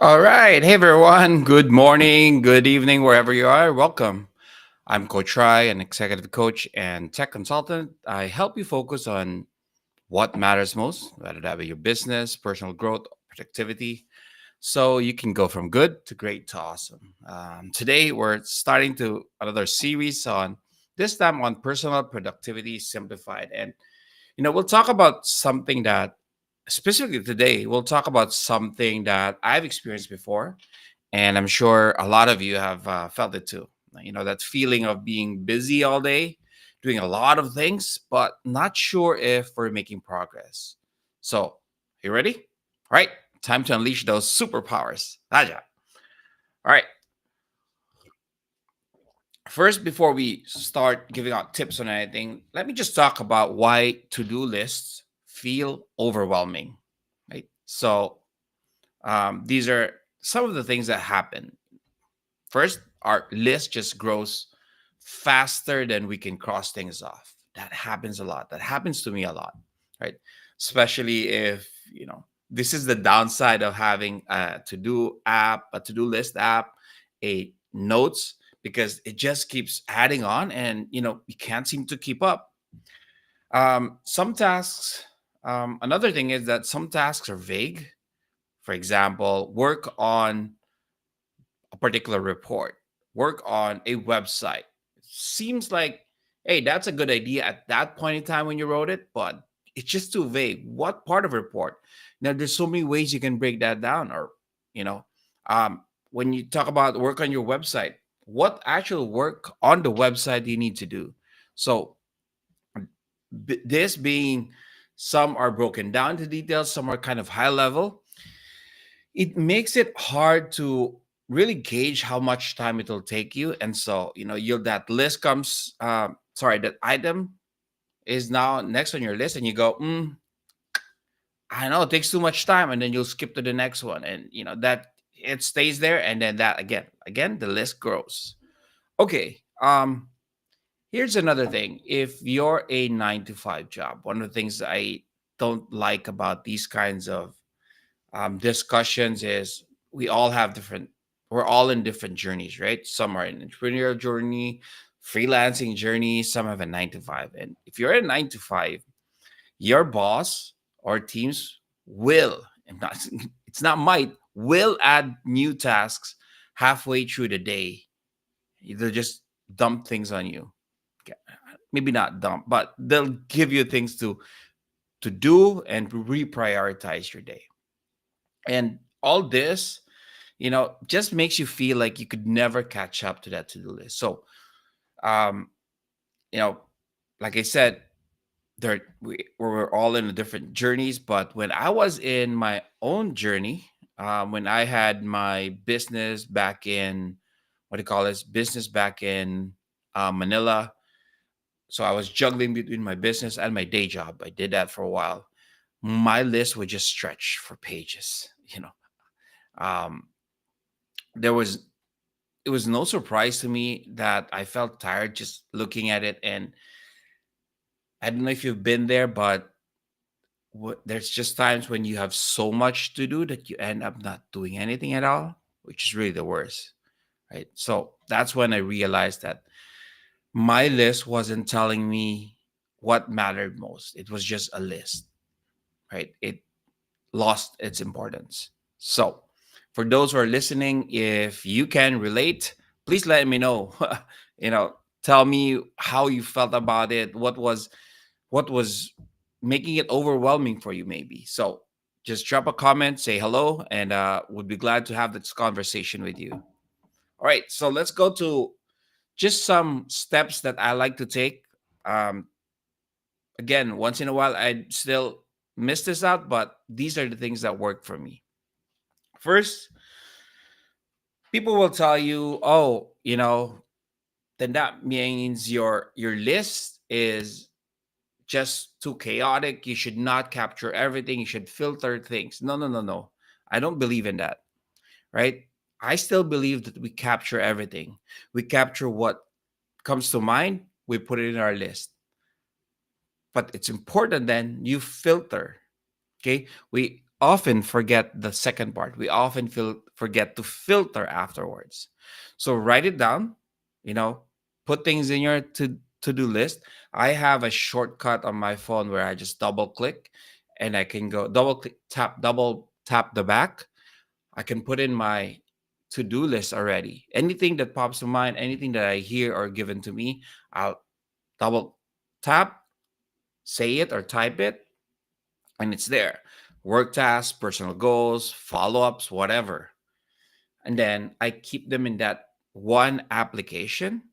All right. Hey, everyone. Good morning, good evening, wherever you are. Welcome. I'm Coach Rai, an executive coach and tech consultant. I help you focus on what matters most, whether that be your business, personal growth, productivity, so you can go from good to great to awesome. Today, we're starting to another series on this time on personal productivity simplified. And we'll talk about something that specifically today, we'll talk about something that I've experienced before, and I'm sure a lot of you have felt it too. That feeling of being busy all day, doing a lot of things, but not sure if we're making progress. So, you ready? All right, time to unleash those superpowers. Raja. All right, first, before we start giving out tips on anything, let me just talk about why to do lists feel overwhelming, right? So, these are some of the things that happen. First, our list just grows faster than we can cross things off. That happens a lot. That happens to me a lot, right? Especially if, this is the downside of having a to do list app, a notes, because it just keeps adding on and, you can't seem to keep up. Some tasks, another thing is that some tasks are vague. For example, work on a particular report, work on a website. Seems like, hey, that's a good idea at that point in time when you wrote it, but it's just too vague. What part of report? Now, there's so many ways you can break that down. Or, you know, when you talk about work on your website, what actual work on the website do you need to do? So, this being some are broken down to details, some are kind of high level, it makes it hard to really gauge how much time it'll take you. And so, you that list comes sorry, that item is now next on your list, and you go, I know it takes too much time, and then you'll skip to the next one, and that it stays there, and then that again the list grows. Okay. Here's another thing. If you're a 9 to 5 job, one of the things I don't like about these kinds of discussions is we all have different we're all in different journeys, right? Some are in entrepreneurial journey, freelancing journey, some have a 9 to 5. And if you're a 9 to 5, your boss or teams will, and not it's not might, will add new tasks halfway through the day. They'll just dump things on you. Okay, maybe not dump, but they'll give you things to do and reprioritize your day. And all this, just makes you feel like you could never catch up to that to-do list. So, um, you know, like I said, we're all in different journeys. But when I was in my own journey, when I had my business back in, what do you call this? Business back in Manila. So I was juggling between my business and my day job. I did that for a while. My list would just stretch for pages. Um, there was it was no surprise to me that I felt tired just looking at it. And I don't know if you've been there, but there's just times when you have so much to do that you end up not doing anything at all, which is really the worst, right? So that's when I realized that my list wasn't telling me what mattered most. It was just a list, right? It lost its importance. So, for those who are listening, if you can relate, please let me know. you know, Tell me how you felt about it. What was making it overwhelming for you, maybe. So, just drop a comment, say hello, and would be glad to have this conversation with you. All right, so let's go to just some steps that I like to take. Um, Again, once in a while, I still miss this out, but these are the things that work for me. First, people will tell you, oh, then that means your list is just too chaotic. You should not capture everything. You should filter things. No, no, no, no. I don't believe in that, right? I still believe that we capture everything. We capture what comes to mind, we put it in our list. But it's important then you filter. Okay. often forget the second part. We often forget to filter afterwards. So write it down, you know, put things in your to-do list. I have a shortcut on my phone where I just double click and I can go double tap the back. I can put in my to-do list already. Anything that pops to mind, anything that I hear or given to me, I'll double tap, say it or type it, and it's there. Work tasks, personal goals, follow-ups, whatever. And then I keep them in that one application,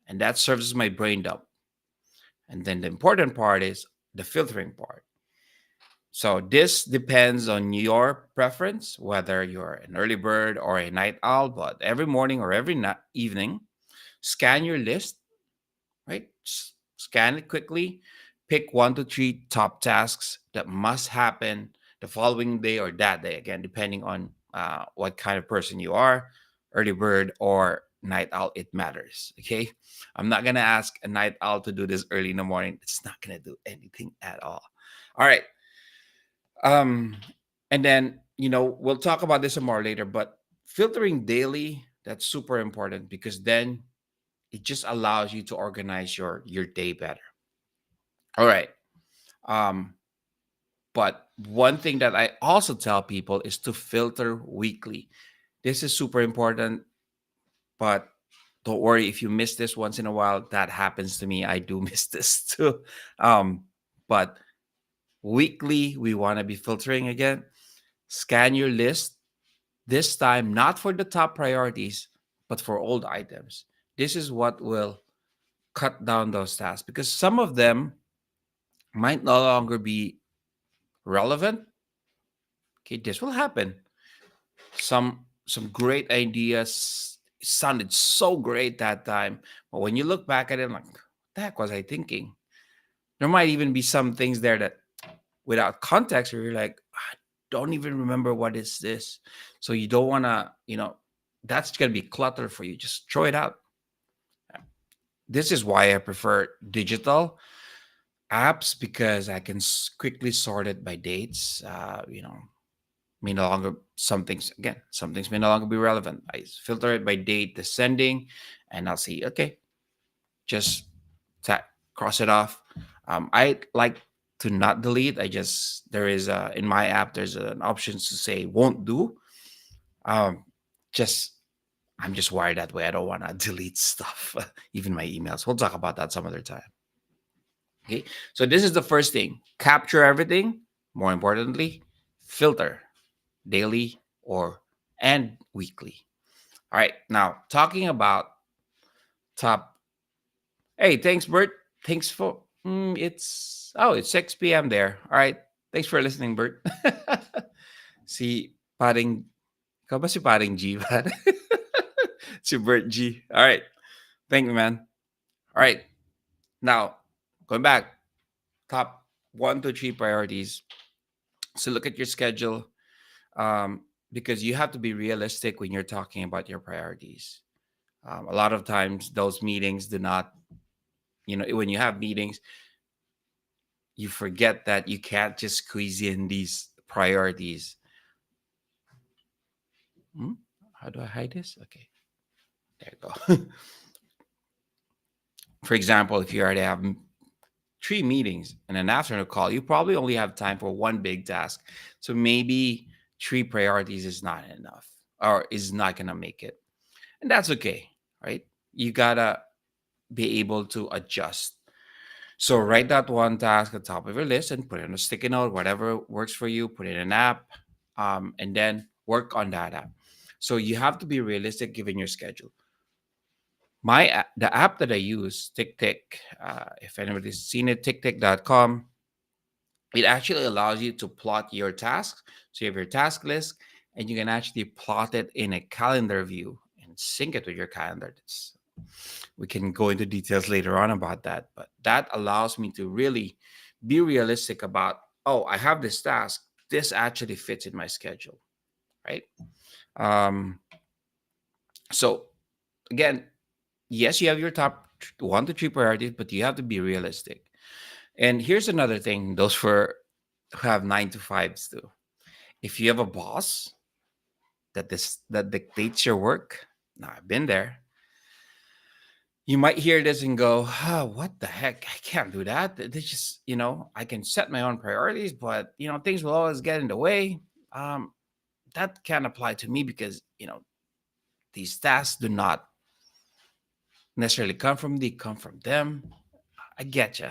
and that serves as my brain dump. And then the important part is the filtering part. So this depends on your preference, whether you're an early bird or a night owl, but every morning or every evening, scan your list, right? Scan it quickly, pick 1 to 3 top tasks that must happen the following day or that day, again, depending on what kind of person you are, early bird or night owl, it matters. Okay. I'm not going to ask a night owl to do this early in the morning. It's not going to do anything at all. All right. Um, and then, we'll talk about this some more later, but filtering daily, that's super important because then it just allows you to organize your day better. All right. Um, but one thing that I also tell people is to filter weekly. This is super important, but don't worry if you miss this once in a while. That happens to me. I do miss this too. But weekly, we want to be filtering again. Scan your list. This time, not for the top priorities, but for old items. This is what will cut down those tasks because some of them might no longer be relevant. Okay, this will happen. Some great ideas sounded so great that time, but when you look back at it, like, what the heck was I thinking? There might even be some things there that, without context, where you're like, I don't even remember what is this. So you don't want to, that's gonna be clutter for you. Just throw it out. This is why I prefer digital apps because I can quickly sort it by dates. May no longer some things may no longer be relevant. I filter it by date, the sending, and I'll see. Okay, just cross it off. I like to not delete. There is in my app there's an option to say won't do. Um, just I'm just wired that way. I don't want to delete stuff, even my emails. We'll talk about that some other time. Okay, so this is the first thing: capture everything. More importantly, filter daily or and weekly. All right, now talking about top. Hey, thanks, Bert. Thanks for it's 6 p.m. there. All right, thanks for listening, Bert. si paring, ikaw ba si paring G? Si Bert G. All right, thank you, man. All right, now going back, top 1 to 3 priorities. So look at your schedule, because you have to be realistic when you're talking about your priorities. A lot of times, those meetings do not, when you have meetings, you forget that you can't just squeeze in these priorities. How do I hide this? Okay, there you go. For example, if you already have 3 meetings and an afternoon call, you probably only have time for one big task. So maybe 3 priorities is not enough or is not going to make it. And that's okay, right? You got to be able to adjust. So write that one task at the top of your list and put it on a sticky note, whatever works for you, put it in an app, and then work on that app. So you have to be realistic given your schedule. The app that I use, TickTick, if anybody's seen it, ticktick.com, it actually allows you to plot your tasks. So you have your task list and you can actually plot it in a calendar view and sync it with your calendar. We can go into details later on about that, but that allows me to really be realistic about, oh, I have this task. This actually fits in my schedule, right? So again, yes, you have your top 1 to 3 priorities, but you have to be realistic. And here's another thing: those who have 9 to 5s too. If you have a boss that dictates your work, now I've been there. You might hear this and go, what the heck? I can't do that. They just, I can set my own priorities, but, things will always get in the way. Um, that can't apply to me because, these tasks do not necessarily come from me, come from them. I get you.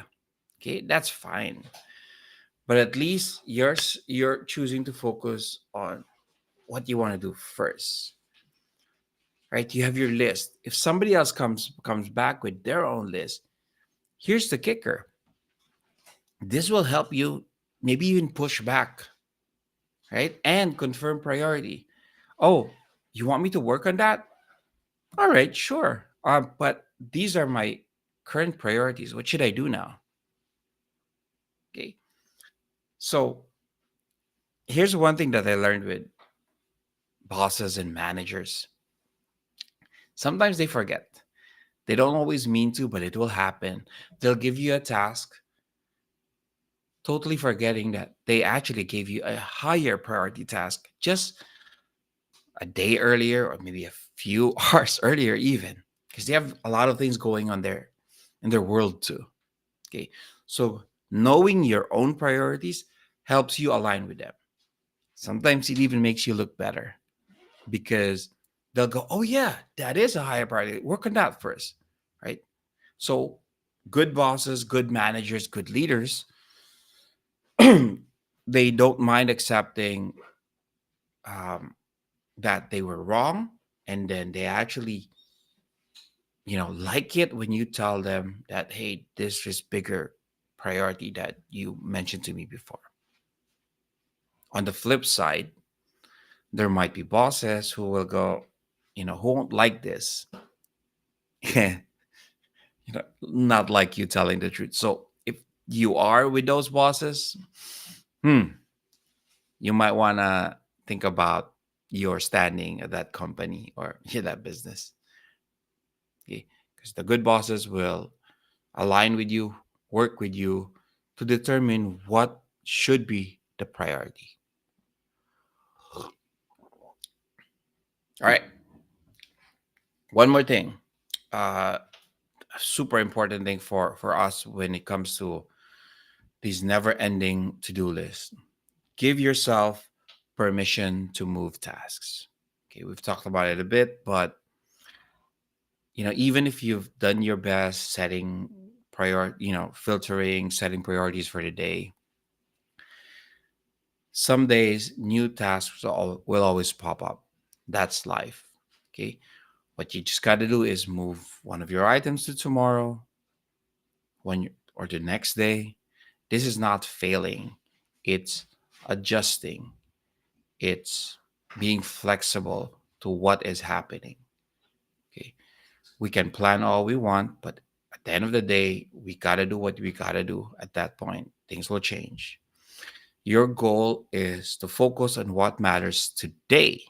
Okay, that's fine. But at least you're choosing to focus on what you want to do first. Right? You have your list. If somebody else comes back with their own list, here's the kicker. This will help you maybe even push back, right? And confirm priority. Oh, you want me to work on that? All right, sure. But these are my current priorities. What should I do now? Okay. So here's one thing that I learned with bosses and managers. Sometimes they forget. They don't always mean to, but it will happen. They'll give you a task, totally forgetting that they actually gave you a higher priority task just a day earlier or maybe a few hours earlier even, because they have a lot of things going on there in their world too. Okay. So knowing your own priorities helps you align with them. Sometimes it even makes you look better because they'll go, oh yeah, that is a higher priority. Work on that first. Right. So good bosses, good managers, good leaders, they don't mind accepting um, that they were wrong, and then they actually like it when you tell them that, hey, this is bigger priority that you mentioned to me before. On the flip side, there might be bosses who will go, who won't like this. Not like you telling the truth. So if you are with those bosses, hmm, you might want to think about your standing at that company or that business. Okay, because the good bosses will align with you, work with you to determine what should be the priority. All right. One more thing. A super important thing for us when it comes to these never-ending to-do lists. Give yourself permission to move tasks. Okay, we've talked about it a bit, but even if you've done your best setting filtering, setting priorities for the day, some days new tasks will always pop up. That's life. Okay. What you just got to do is move one of your items to tomorrow, or the next day. This is not failing. It's adjusting. It's being flexible to what is happening. Okay. We can plan all we want, but at the end of the day, we got to do what we got to do at that point. Things will change. Your goal is to focus on what matters today,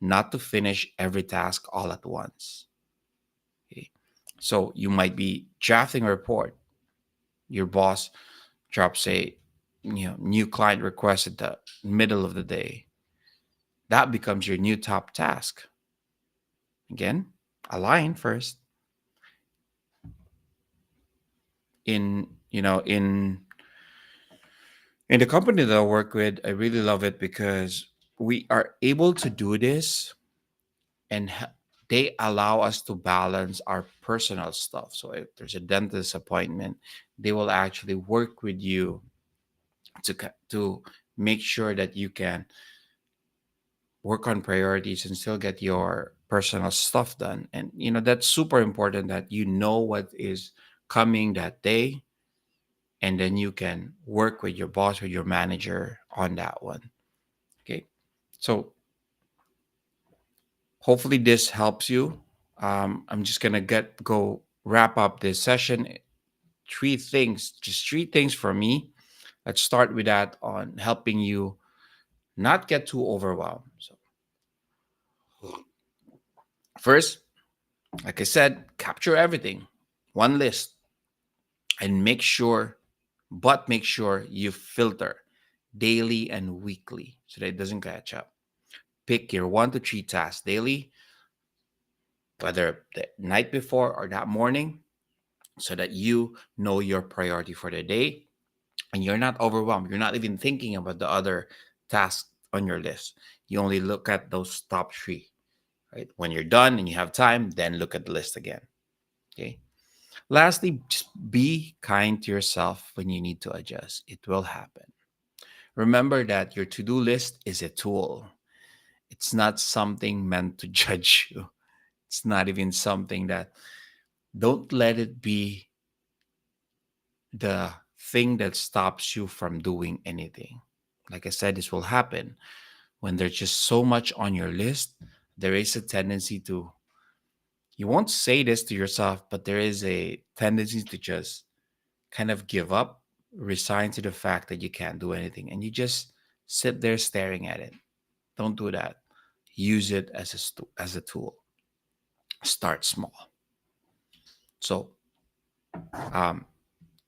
not to finish every task all at once. Okay. So you might be drafting a report. Your boss drops a new client request at the middle of the day. That becomes your new top task. Again, align first. In the company that I work with, I really love it because we are able to do this, and they allow us to balance our personal stuff. So if there's a dentist appointment, they will actually work with you to make sure that you can work on priorities and still get your personal stuff done. And that's super important that you know what is coming that day, and then you can work with your boss or your manager on that one. Okay. So hopefully this helps you. I'm just gonna go wrap up this session. Three things for me. Let's start with that on helping you not get too overwhelmed. So first, like I said, capture everything, one list, and make sure you filter. daily and weekly so that it doesn't catch up. Pick your 1 to 3 tasks daily, whether the night before or that morning, so that you know your priority for the day and you're not overwhelmed. You're not even thinking about the other tasks on your list. You only look at those top three, right? When you're done and you have time, then look at the list again. Okay. Lastly, just be kind to yourself when you need to adjust. It will happen. Remember that your to do list is a tool, it's not something meant to judge you. It's not even something that, don't let it be the thing that stops you from doing anything. Like I said, this will happen when there's just so much on your list. There is a tendency to, you won't say this to yourself, but there is a tendency to just kind of give up, resign to the fact that you can't do anything, and you just sit there staring at it. Don't do that. Use it as as a tool. Start small. So, um,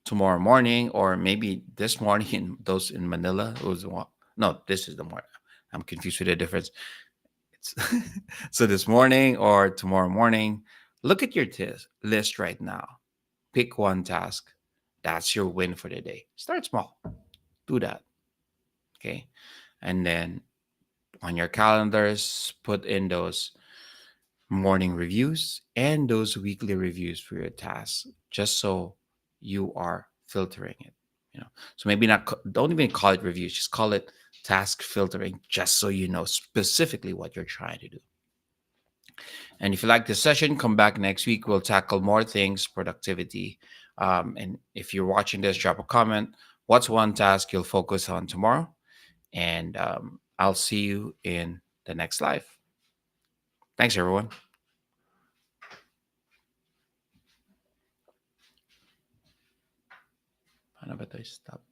tomorrow morning, or maybe this morning, in those in Manila, it was one. No, this is the morning. I'm confused with the difference. It's so this morning or tomorrow morning, look at your list right now. Pick one task. That's your win for the day. Start small. Do that. Okay. And then on your calendars, put in those morning reviews and those weekly reviews for your tasks, just so you are filtering it. So maybe not, don't even call it reviews, just call it task filtering, just so you know specifically what you're trying to do. And if you like this session, come back next week. We'll tackle more things, productivity. And if you're watching this, drop a comment. What's one task you'll focus on tomorrow? And I'll see you in the next live. Thanks, everyone. Paano ba tayo stop?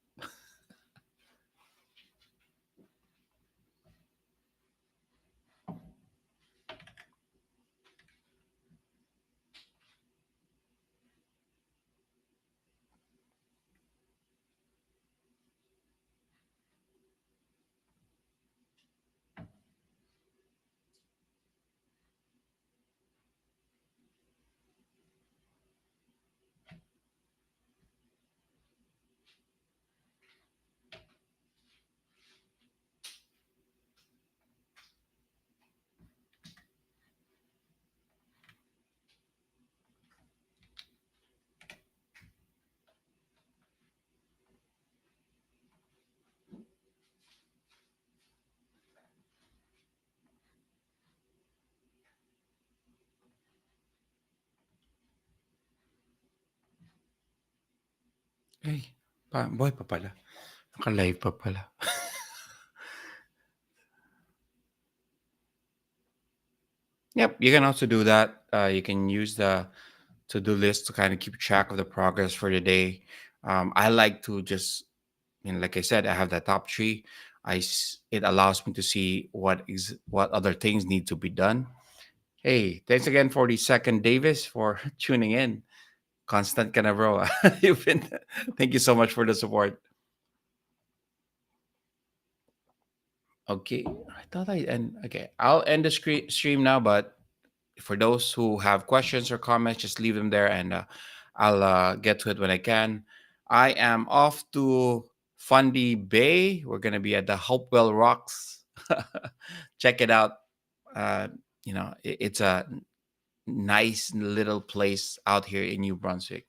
Ay, boy pa pala. Naka-live pa pala. Yep, you can also do that. You can use the to-do list to kind of keep track of the progress for the day. I like to just, like I said, I have the top three. It allows me to see what other things need to be done. Hey, thanks again for the second, Davis, for tuning in. Constant ka na, bro. You've been. Thank you so much for the support. Okay, I thought I end. Okay, I'll end the stream now. But for those who have questions or comments, just leave them there, and I'll get to it when I can. I am off to Fundy Bay. We're gonna be at the Hopewell Rocks. Check it out. Uh, it's a nice little place out here in New Brunswick.